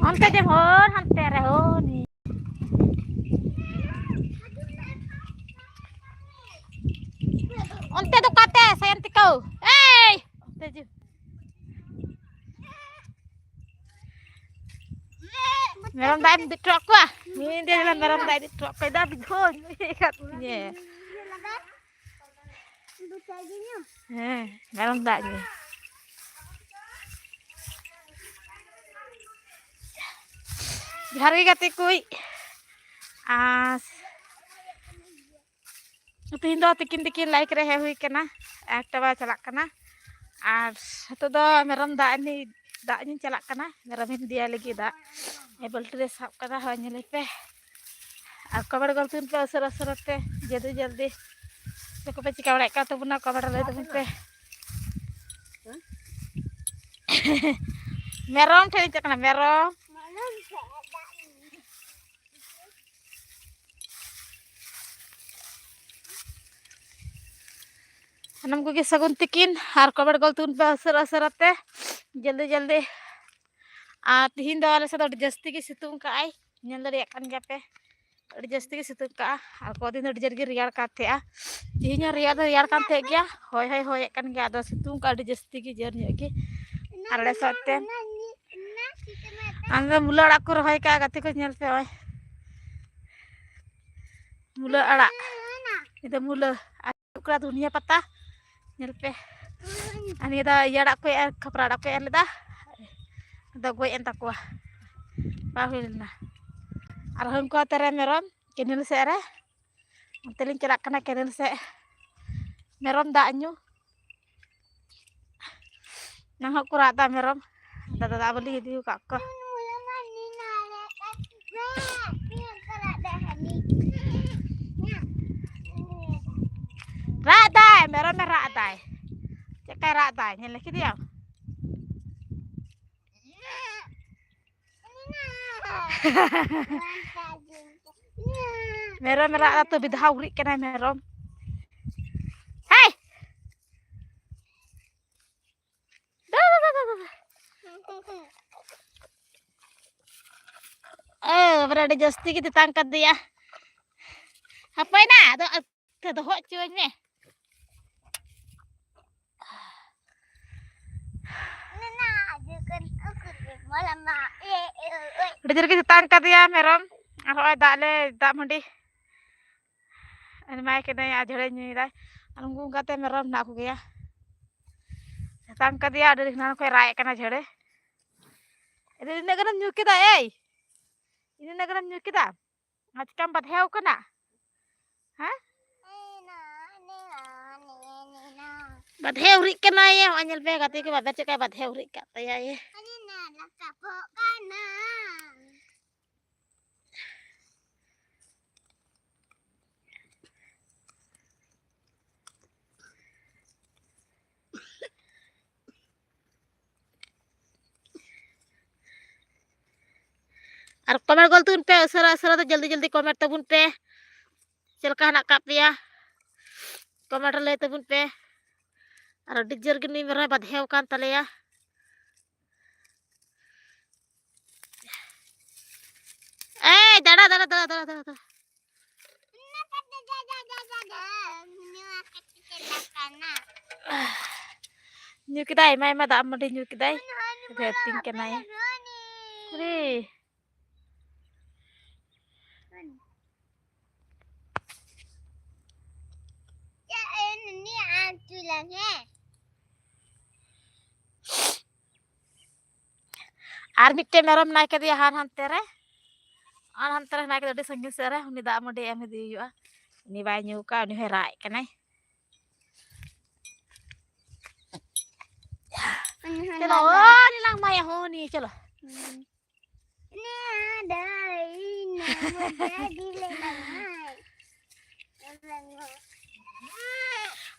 Onte je hon, hante re hon. Onte tu kate, saya nanti kau. Hey, onte je. Meron tayo di truck ko ah. Hindi nila meron tayo di truck. Kaya dapat hon. Ikat niya. Meron tayo. Hari kati kuy. तीन दो तिकिन तिकिन like रहे हुई के ना एक बार चला करना और तो मेरम दानी दानी चला करना मेरम इन दिया लगी दा ए बल्टी साफ करा हो नेले पे और कबर गलतुन पे असर असर पे जल्दी जल्दी देखो पे चिका बड़ा का तो बुना कबर ले तो पे मेरम ठेली चकना मेरम हम को के सगुन तिकिन और कबर गलतुन पे असर असर पे जल्दी जल्दी तीन दो वाले से तो जस्ती की सितुंग का आई नेल दरे कान गया पे अड़ी जस्ती की सितुंग का और को दिन जर के रियार का थे तीन रियार कान थे गया होय होय होय कान गया दो सितुंग का अड़ी जस्ती की जर ने की अरे सते अंदर मुला अड़ा को रहाय का गति को नेल पे होय मुला अड़ा इधर मुला टुकड़ा धनिया पत्ता नेल पे अनि दा यड़ा को एर खपरा अड़ा को एर लेदा दा गोय एंता को पाहुलना और हम को तेरे मेरम केनिल से रे तेलिन चला कना केनिल से मेरम दा न्यू नंग को रादा मेरम दादा बली दी का को रादा मेरम में रादा चका रादा नेल के दिया मेरम मेरा तो विधा उड़ी कना मेरम हे बराड़ी जस्ती की तांग कर दिया apa na do ho chuy me udah jadi kita tangkat ya merom aroi dak mandi ani mai kena ya jare nyi dai angu gate merom na ku ya tangkat ya dari nan ko rai kana jare ini nagaram nyu kita ini nagaram nyu kita ngacam bat heu kana ha bat heu ri kana ya anyel pe gate ke bat cek bat heu ri ka ya ye और comment गलतुन पे असरा असरा तो जल्दी जल्दी comment तबुन पे चलका हना का पिया comment ले तबुन पे और डिजर गनी मेरा बधेव कान तलेया ए दादा दादा दादा दादा दादा न्यू किदाई माय मा दाम मडी न्यू किदाई रेटिंग केना है रे आर मिट्टे मेरम नाय के दिया हान हंते रे आर हंते रे नाय के दे संगी से रे उनी दा मडी एम दी युआ नि बाय न्यू का उनी हेराय कनाय चलो नि lang maya ho ni चलो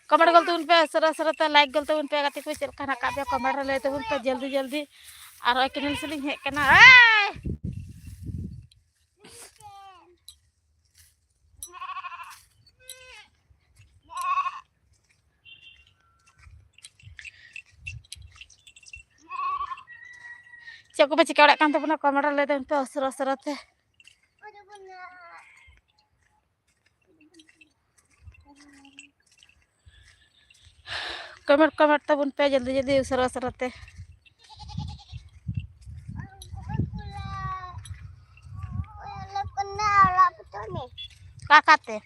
कमेंट गलते उन पे सरा सरा लाइक गलते उन पे गति को चल खाना का पे कमेंट लेते उन पे जल्दी जल्दी और कैनल से लिंक है कना Cek ko pecik oleh kantor puna kamera le dan pe osra-osra teh. Kamera tabun pe jaldi-jaldi osra-osra teh. Kakak teh.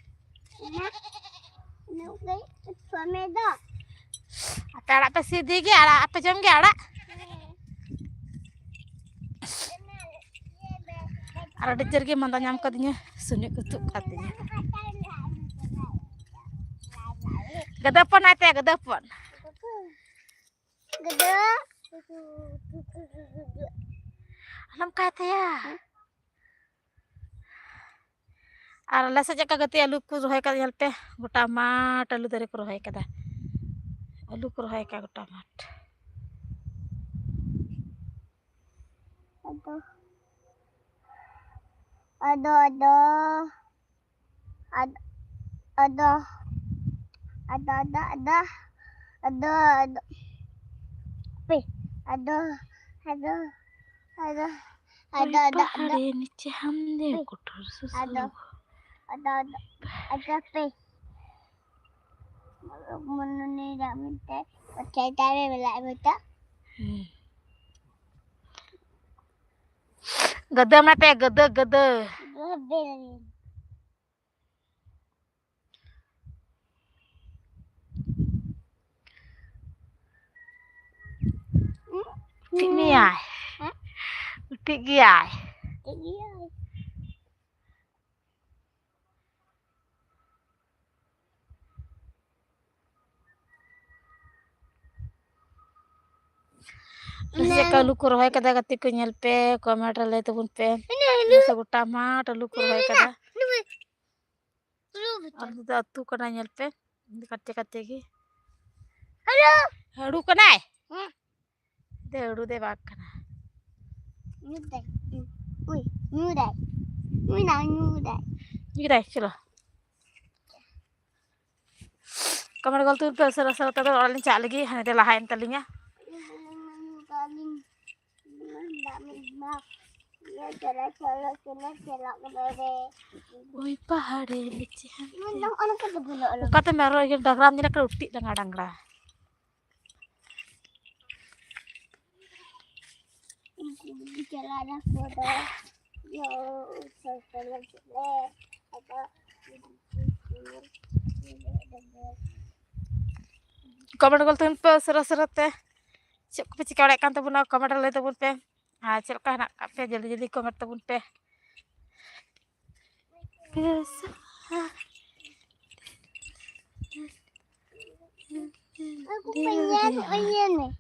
Apa arak pe sidi ge arak apa jam ge arak? Arak dejer ge manta nyam kadinya sunik kutuk katanya. Gedepon ate gedepon. Gede. Alam kate ya. Arala saja kagati alu ku rohay ka yalpe gota mat alu dari ku rohay kada. Alu ku rohay ka gota mat. Ada Hari ini hamde kotor susu. ada pe menuni dak minta pakai tare belak betul Gede mate gede. gede Tik ni ai. Tik gi ai. Nasi kalu ku rohay kada gati ku nyalpe kometer le tebun pe. Nasi gota mat alu ku rohay kada. Alu da tu kana nyalpe. Kate gi. Hadu kana ai. De hadu de bak kana. Nyudai. Gidai chalo. Kamar gol tu pe asar-asar kada orang cak lagi hane de lahain talinya. Oi pahade niche ham. Kata mero ikan dagram ni nak utti danga. Kamar gol tu pe asar-asar teh. Cek ko pecik oleh kantor puna kamar le tebun pe. Ah cek ka nak pe jaldi-jaldi kamar tebun pe. Aku pengen nih.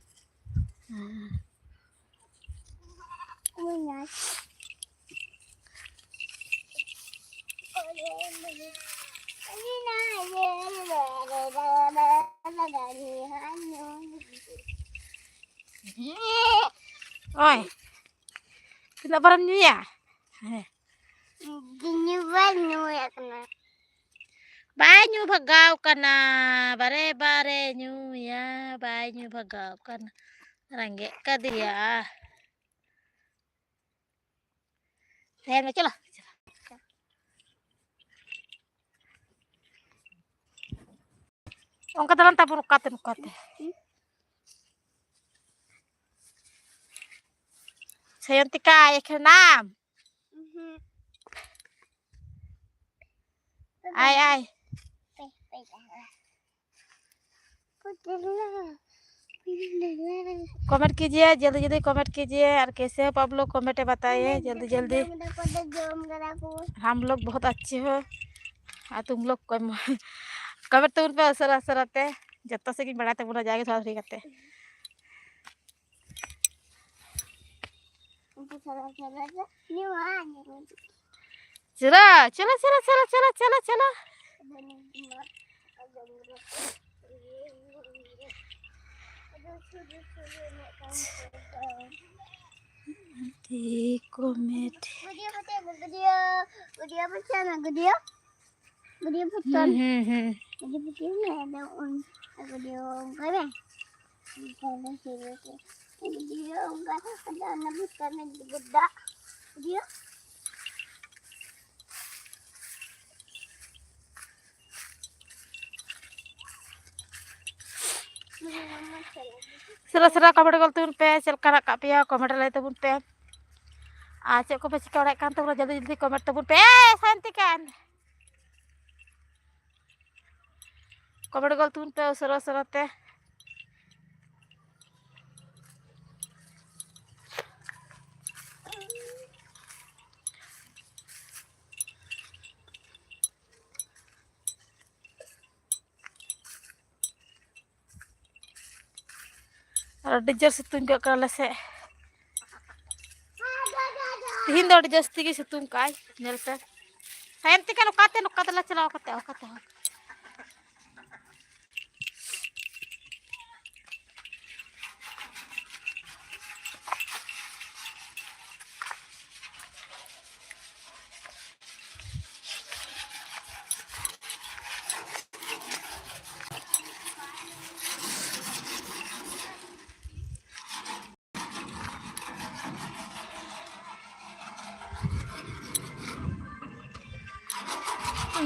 Oi. Kena barang ni ya? Banyu ya kena. Banyu bagaw kana bare nyu ya banyu bagaw kana rangge ka dia. Saya mau celo. Ong katalan tapur kate. Sayantika ya kenam. Ai. Comment कीजिए जल्दी comment कीजिए और कैसे हो आप लोग comment बताइए जल्दी हम लोग बहुत अच्छे हो और तुम लोग कमेंट तो उन पर असर आते हैं जब से कि बढ़ाते बुरा जाएगा थोड़ा फ्री करते चलो comment Kalau enggak ada anak bukan gede. Dia Sera-sera kami dah tun pe, cel karak kap ya, kami dah lagi tun pe. Cek ko pe cik orang kan tu jadi kami tun pe, santikan. Kami dah tun pe, sera-sera teh. Dijar situng ke kalau se. Tihin dah dijar segi situng kai, nyel pe. Santikan ukate lah cela ukate.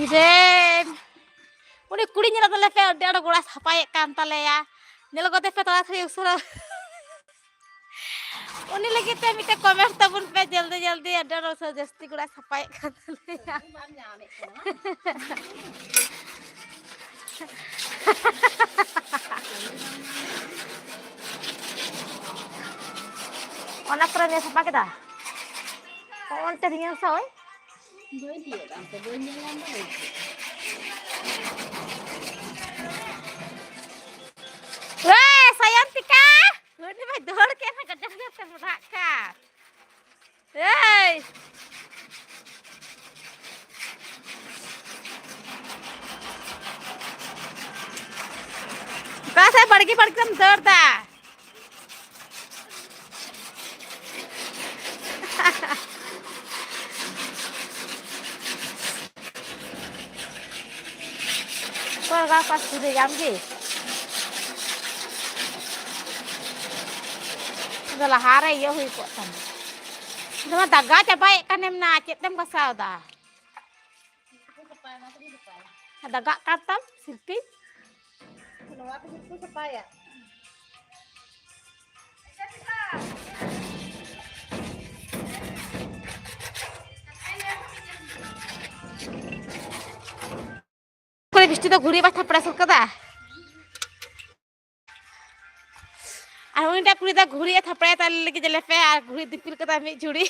Iden, uni kuri nyala tale pe ada gula sapai kan tale ya, nyala kote pe tala thri usura. Uni lagi te mite comment tabun pe jaldi ada rasa jasti gula sapai kan tale ya. Ona pranya sapa kita? On teringat sao? Weh, Sayantika. Ini mah dor ke na gadang temurak ka. Hey. Kasa pergi tam dor da. Kau gak pas sudah jam sih. Adalah hari ya hui kok tam. Cuma daga capai kan em na cetem kasau dah. Daga katam silpi. Kenapa itu supaya? Kau bistri tu guri baca perasal kada. Aku ini kuri dah guri ya thapre tal lagi jale pe ar guri dipil kada mi juri.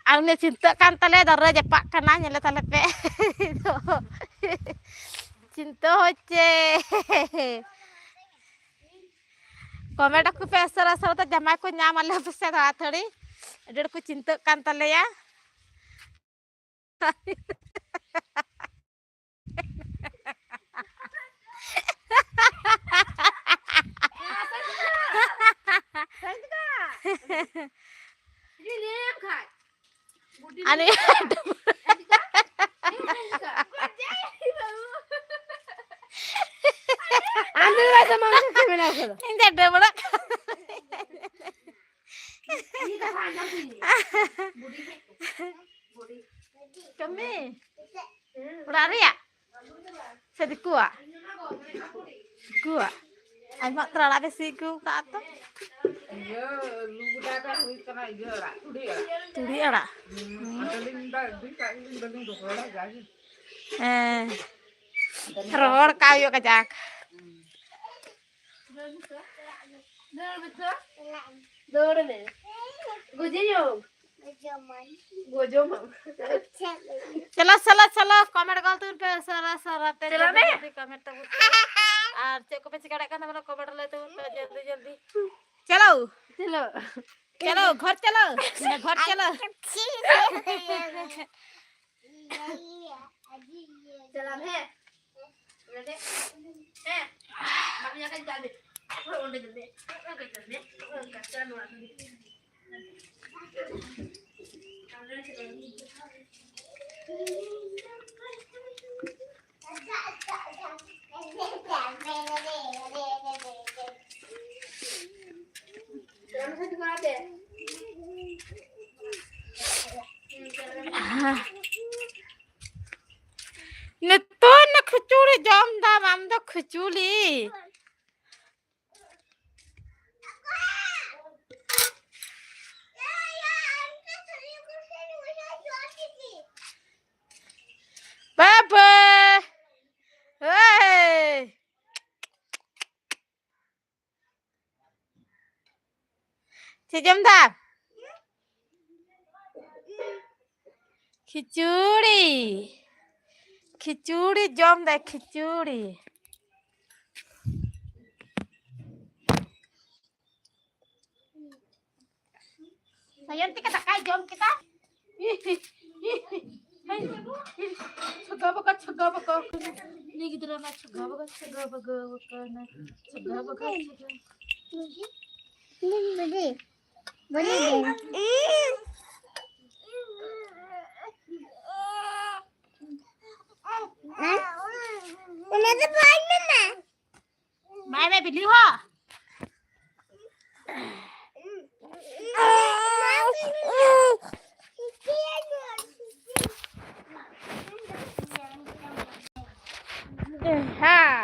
Aku ni cinta kan tale darah jepak kanan nyala tale pe. Cinta hoce. Komen aku pe asar ta jamai ko nyam alle pese tha thadi. Eder ko cinta kan tale ya. Ani Anda rasa mana sih menang kalau? ini ada benda. Ini dah panjang sini. Kami. Berari ya? Sedikit ah. Gua. Amak terlalu besiku tak tahu. Iya, lu udah kan kena iya lah, Turi ada. Ada linda, bisa ini dokulah jadi. Ror kayu kajak. Dora nih. Gojong. चलो comment कर तू पे सारा पे जल्दी comment तब और check को पे चिकाड़ा का मतलब कमेंट ले तू जल्दी चलो घर चलो Jalan he. Berarti makanya kan jadi. Udah gede. Kasihan banget. Nito na khuchuri jom da mam da khuchuli. Baba. Hey. Si jom da. Khichuri. Khichuri jom da khichuri. Sayanti kita kai jom kita. Chagga baka. Ni gidra na chagga baka na. Chagga baka. Boleh. मैं बिल्ली हो हाँ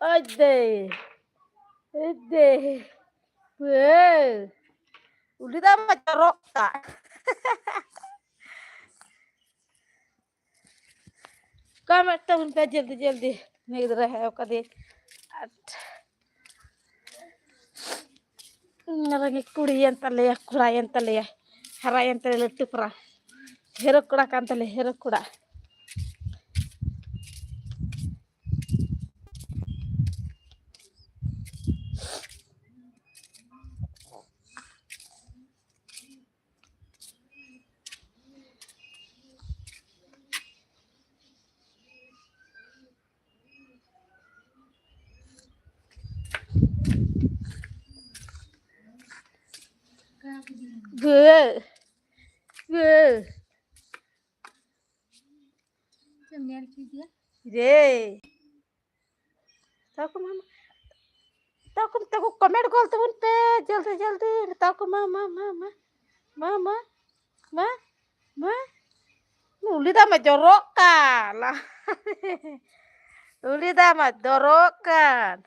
अदे अदे udah macam roka kamu tahun pe जल्दी नहीं इधर है कदे नरंगी कुड़ी अंतले कुड़ा अंतले हरा अंतले लट्टू परा हेरो कुड़ा कांतले हेरो कुड़ा Good. Good. Re. Tahu comment call teman pe जल्दी tahu mama ulida mah jorokan lah ulida mah jorokan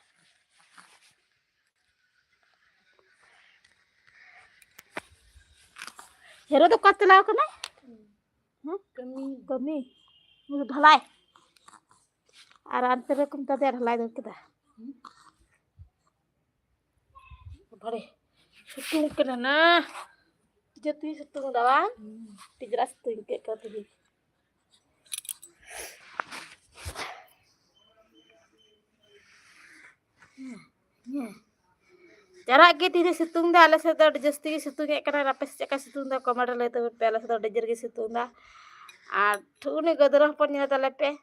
hero tuh kata lah kan kami mulut halai aran terus kita ter halai tuh kita bade situng kena na jatuh situng dawang dijelas tuh kayak kata dia Jarak gitu di situng dah, alas itu ada justi situng kayak karena apa sih cakap situng dah kamar lah itu alas itu ada jergi situng dah. Aduh nih gadrah punya telepe,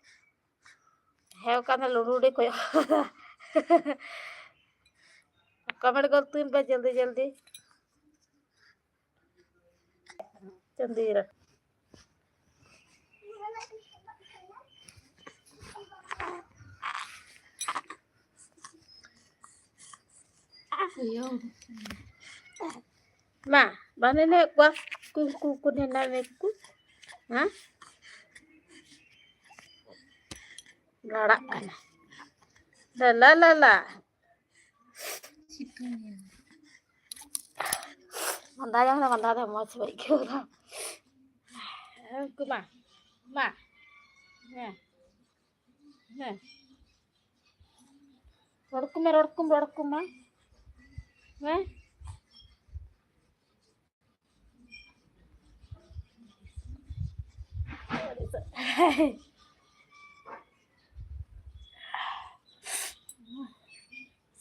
hew karena luru deh koyo. Kamar galtuin bah जल्दी चंदीरा Ma, mana nek gua ku nena nekku, ha? Larak kan? La. Mandaya mau coba ikut. Ku ma, nah. Rodkum ma, nah.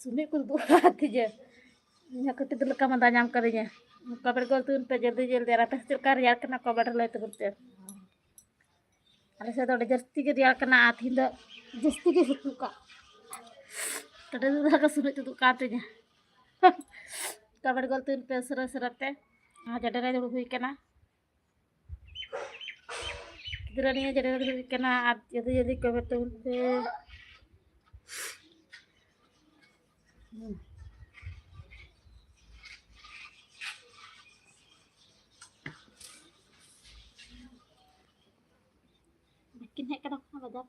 सुने कुछ बात है यहाँ कटे तो लका मंदा नाम करेंगे कबर गोल तुन पे जल्दी आरा पे सरकार यार कना कबर ले तो बोलते अरे से तो जस्ती के यार कना आथी द जस्ती के सुतु का कटे तो का सुने तो काटे nya कबर गोल तुन पे सरते ᱡᱟᱰᱮ ᱨᱮ ᱫᱩᱲᱩᱵ ᱦᱩᱭ ᱠᱟᱱᱟ ᱜᱤᱫᱽᱨᱟᱹ ᱱᱤᱭᱮ ᱡᱟᱰᱮ ᱨᱮ ᱫᱩᱲᱩᱵ ᱦᱩᱭ ᱠᱟᱱᱟ ᱟᱨ ᱡᱚᱞᱫᱤ ᱡᱚᱞᱫᱤ ᱠᱚᱢᱮᱱᱴ ᱛᱟᱵᱚᱱ ᱯᱮ bikin hek kena badak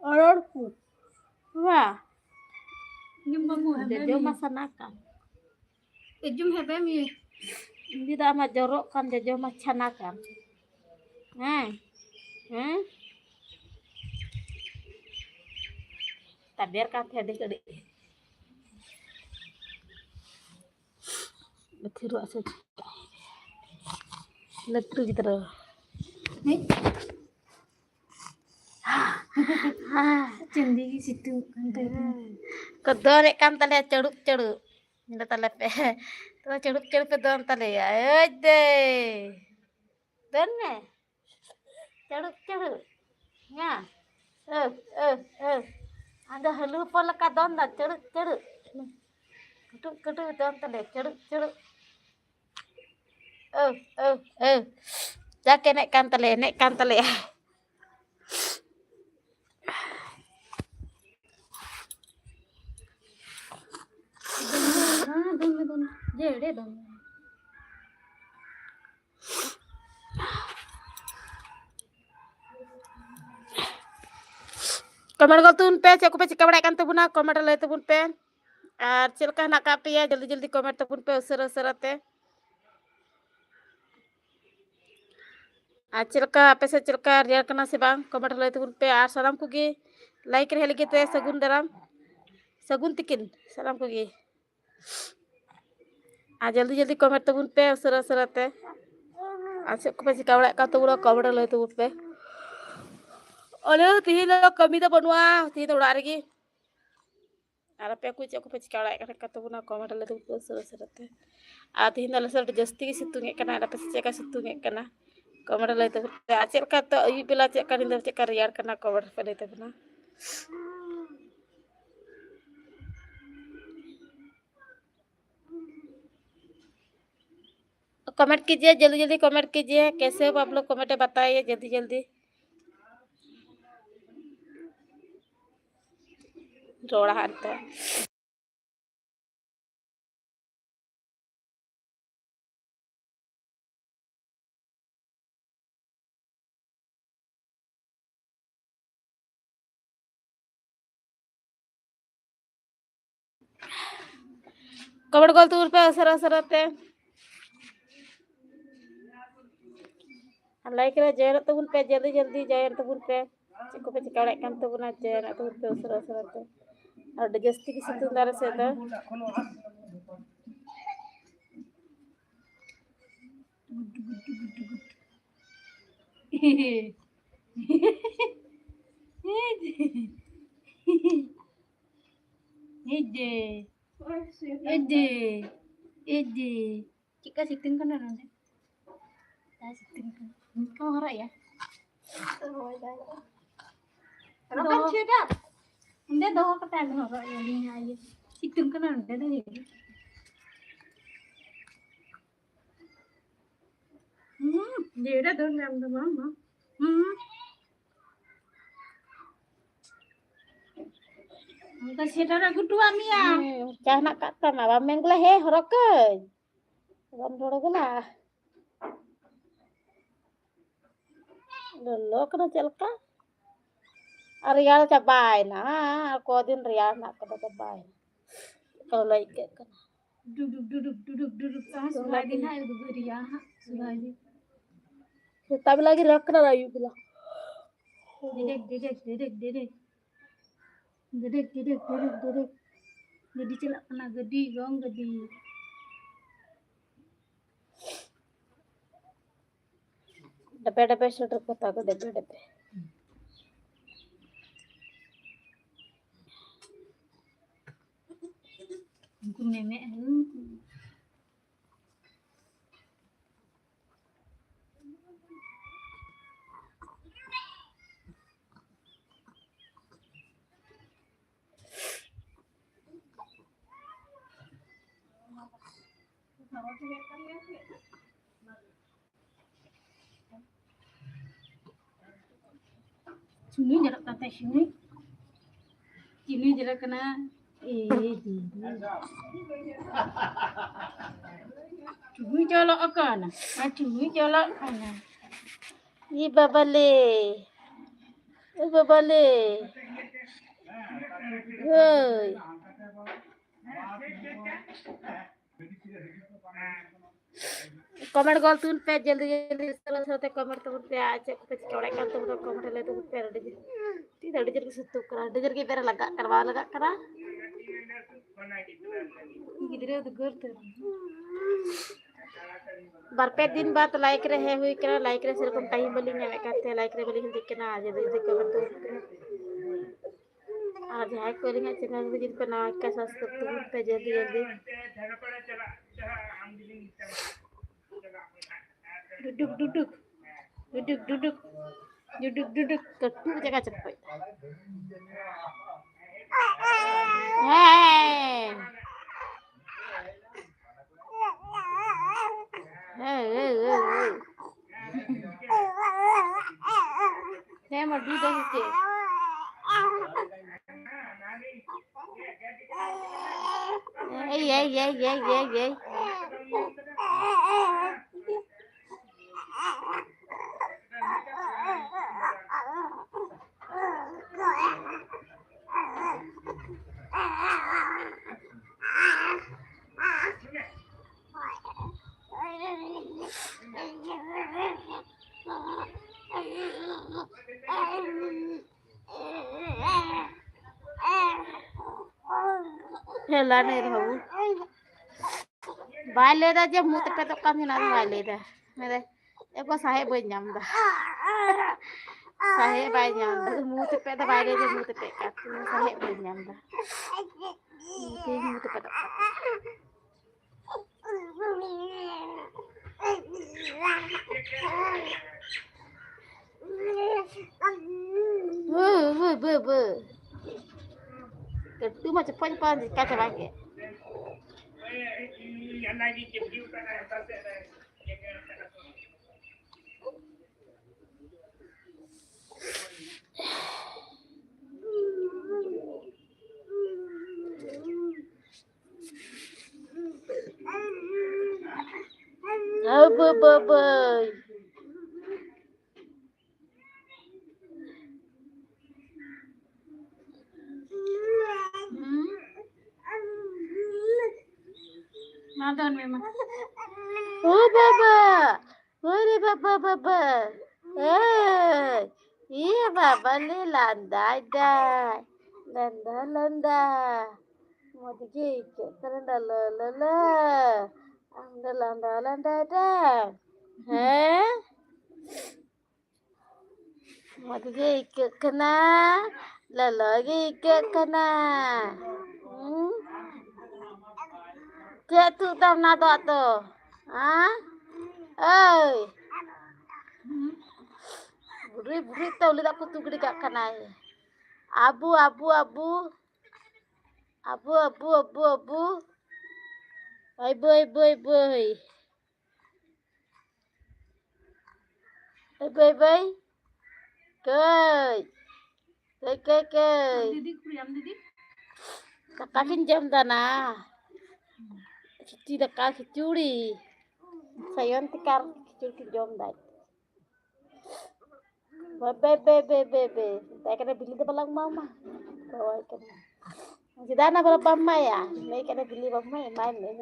orang pun wah jojo masa nakal Ejum hebe mi. ini dah amat jorok kan jojo macam nakal tak biarkan adik-adik Betul aja. Letu gitu loh. Cendi situ kan Kedua nek kan tale ceruk-ceruk. Ini tale pe. Tuh ceruk-ceruk pe don tale ya. Ede. Dene. Ceruk-ceruk. Ya. Ada halu pola ka don da ceruk-ceruk. Keduk-keduk don tale ceruk-ceruk. Jake nek kan tale. don jede don. Komen tun pe cek pe cika kan tebuna komen lay tebun pe ar cilka nak kape ya jल्दी komen tebun pe usara te ar cilka apa se cilka riar kena se bang komen lay tebun pe ar salam kugi like reh lagi te sagun daram sagun tikin salam kugi ar जल्दी komen tebun pe usara te ar cek pe cika kan tebuna komen lay tebun pe Oleh tihin lo kami tak banua tihin udah lagi. Arape aku cek cika kan kata buna komen lay tebun pe usara te ar tihin lo ser jasti situng kana arape cek situng kana komen lay tebun pe ar cek kata ayu bila cek kan indar cek riar kana komen lay tebuna comment कीजिए जल्दी comment कीजिए कैसे हो आप लोग comment में बताइए जल्दी रोड़ा हारता है कमेंट गोल तूर पे असर लाइक रे जयन तबुन पे जल्दी जयन तबुन पे चिको पे चिका kan तबुना जयन तबुन पे असर ते और जस्ती की सितुं दारे से दा Ede. Cika siting kan nanti. Siting kan. Kau harap ya? Kan sudah. Anda doa kata anda harap ya ini aja. Siting kan nanti dah jadi. Dia dah don yang dah mama. Kasih darah kudu ami ya. Cah nak kata ma ba menglah he horokeun ron dorogula lo kana celka Arial cabai nah aku din rial nak kada cabai kalau like kan Duduk. Sudah di hai udah beri ya. Sudah di. tapi lagi rakna rayu bila Dedek. Jadi celak kena gedi, gong gedi. डब्बे sweater को ताको डब्बे Aku memek. Sini jarak kata sini jarak kena sini colok akan sini colok kana Ye babale. Eh babale. Hoi. Comment call तून पे जल्दी जल्दी सरस होते comment तो पे आज कुछ चौड़े कर तो कमेंट ले तो पे रेडी ती रेडी जर के सुतु करा रेडी जर के पेरा लगा करवा लगा करा गिदरे तो घर तो बार पे दिन बाद लाइक रहे हुई करा लाइक रहे सेरकम टाइम बोली ने कहते लाइक रहे बोली देख के ना आज जल्दी कमेंट तो आज है कोलिंग चैनल में जिन पे ना का सब्सक्राइब तो पे जल्दी जल्दी duduk duduk duduk duduk duduk duduk ketu jaga cepet hey hey mau duduk sih hey हेला नहीं रहू बाय लेदा जे मुत पे तो कम ना बाय लेदा मेरे एको साहे बन जामदा साहे बाय जामदा मुत पे तो बाय लेदा मुत पे का साहे बन जामदा ते मुत पे तो bu ketu macam pan kaca bangke boy. Nonton memang. Oh baba, ore baba. Iya baba le landai dai, landa. Mau digigit, landa la. Anda landa dah. Mau digigit kena, lagi kena. Kek tu tam na tu. Hah? Oi. Buri tahu lihat aku tu gede kat kanai. Abu. Boy. Boy. Koi. Didi kuriam didi. Kakakin jam dana. Kicuri dakal kicuri. Sayon tikar kicuri jam dah. Bebe. Saya kena beli tu balang mama. Kau kena. Sudah nak berapa mama ya? Saya kena beli mama main ni.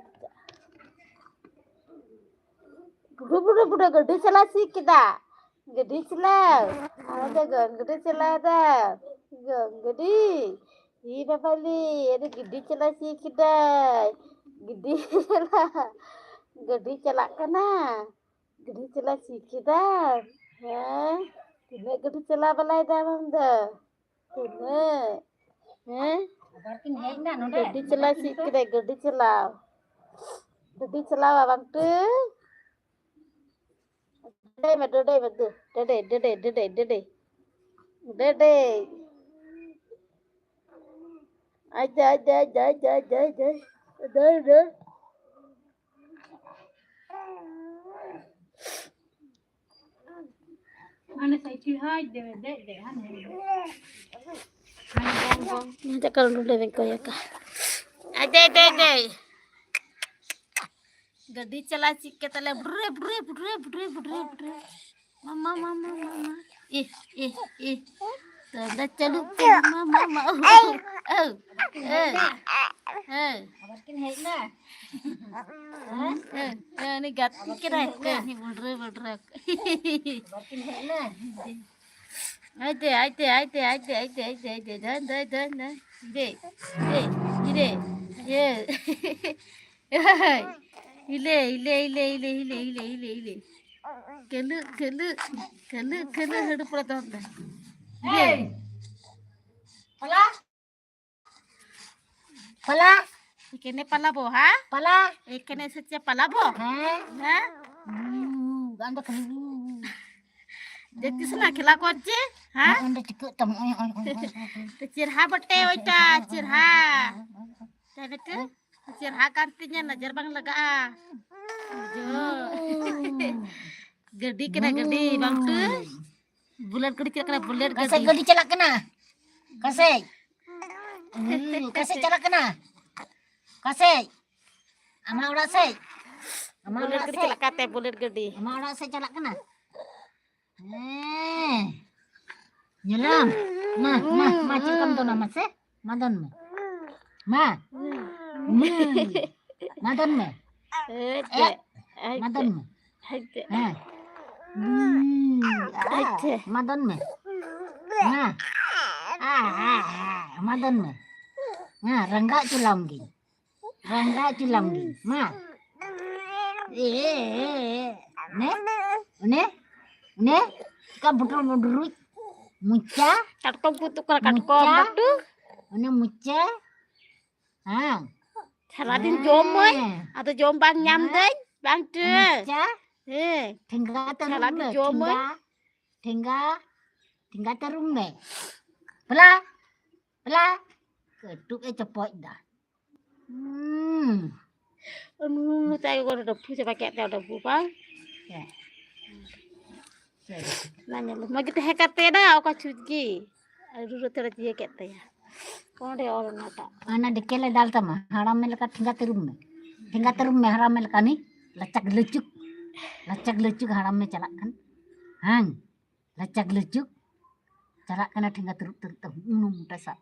Budak gede cela sih kita. Gede cela. Ada gede cela ada. Gede. Iya bapali. Ada gede cela sih kita. Gede cela kena. Gede cela sih kita. Hah? Tidak gede cela balai dah manda. Tidak. Hah? Barkin henda no deh. Gede cela sih kita. Gede cela abang tu. Dede. Aja. Ane saya cihai deh ane. Nanti kalau udah bengko ya kak. Ada. Gadi चला चिक्के तले बुरे. Mama. Ih. Tanda चलू mama. Oh. Abarkin hai na. Ini gat kira ini buldre. Abarkin hai na. Aite. Dan. Ide. Yeah. Ile. Kelu hidup rata. Hey. Pala. Ikene palabo ha? Pala. Ikene setiap palabo. Ha? Ganda kelu. Jadi sana kila koce, ha? Ganda cikuk tam. Cirha bete oita, cirha. Tapi tu cirha kantinya najar bang lega. Jo. Gedi bang tu. Bulan kena bulan Kasih gedi. gadi celak kena. Kasih. Kasih celak kena. Kasih. Ama udah say. Bulan gedi kena kate bulan gedi. Ama udah say celak kena. Nyelam. Ma cikam tu nama se. Madan me. Madan me. Madan me. Madan me. Madan me. Rangga culamgi. Ma. Ne. Ka budur muca. Katkom kutuk katkom tu. Ini muca. Saladin jomoy atau jombang nyam deh, bang tu. Muca. Eh, Tinggal Salah terumbe. dijomoy. Tinggal terumbe. Pela. Ketuk cepot dah. Saya kau udah punya pakai udah bang. Nanya lu, magi teh kate dah, aku cuci. Aduh, terus dia kate ya. Kau deh orang nata. Ana dekele dal tama. Haram melaka tinggal terumbe. Haram melaka ni. Lacak lecuk haram me calak kan. Lacak lecuk. Calak kana tinggal teruk unum tesa.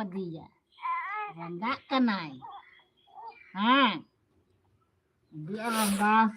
dia. Rangga kanai. Ha. Dia rangga